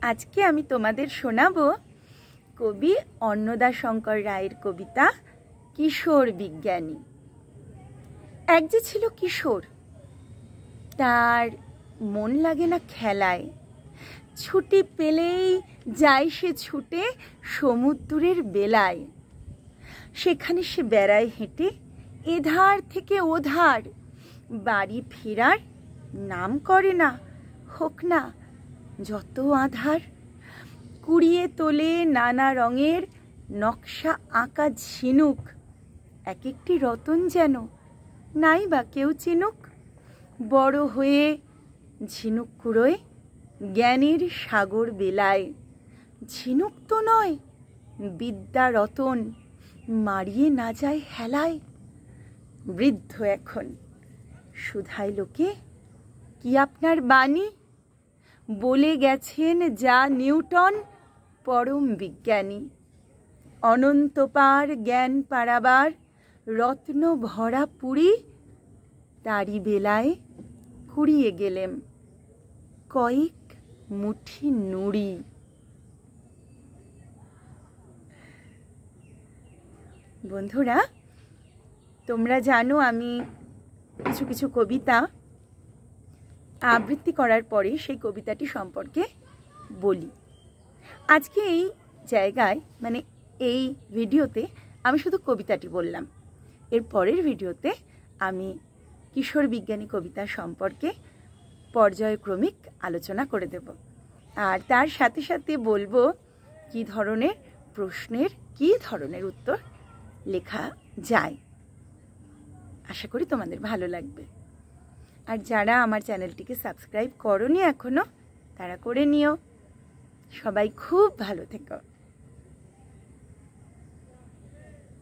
আজকে আমি তোমাদের শোনাবো কবি অন্নদাশঙ্কর রায়ের কবিতা কিশোর বিজ্ঞানী। এক যে ছিল কিশোর, তার মন লাগে না খেলায়, ছুটি পেলেই যায় সে ছুটে সমুদ্রের বেলায়। সেখানে সে বেড়ায় হেঁটে এধার থেকে ওধার, বাড়ি ফেরার নাম করে না, হোক না যত আধার। কুড়িয়ে তোলে নানা রঙের নকশা আঁকা ঝিনুক, এক একটি রতন যেন নাই বা কেউ চিনুক। বড় হয়ে ঝিনুক কুড়োয় জ্ঞানের সাগর বেলায়, ঝিনুক তো নয় বিদ্যা রতন, মারিয়ে না যায় হেলায়। বৃদ্ধ এখন শুধায় লোকে, কি আপনার বাণী? বলে গেছেন যা নিউটন পরম বিজ্ঞানী। অনন্ত পার জ্ঞান পারাবার রত্ন ভরা পুরী, তারি বেলায় কুড়িয়ে গেলেম কয়েক মুঠি নুড়ি। বন্ধুরা, তোমরা জানো আমি কিছু কিছু কবিতা আবৃত্তি করার পরে সেই কবিতাটি সম্পর্কে বলি। আজকে এই জায়গায় মানে এই ভিডিওতে আমি শুধু কবিতাটি বললাম। এর পরের ভিডিওতে আমি কিশোর বিজ্ঞানী কবিতা সম্পর্কে পর্যায়ক্রমিক আলোচনা করে দেব, আর তার সাথে সাথে বলবো কি ধরনের প্রশ্নের কি ধরনের উত্তর লেখা যায়। আশা করি তোমাদের ভালো লাগবে। আর যারা আমার চ্যানেলটিকে সাবস্ক্রাইব করোনি এখনো, তারা করে নিও। সবাই খুব ভালো থেকো।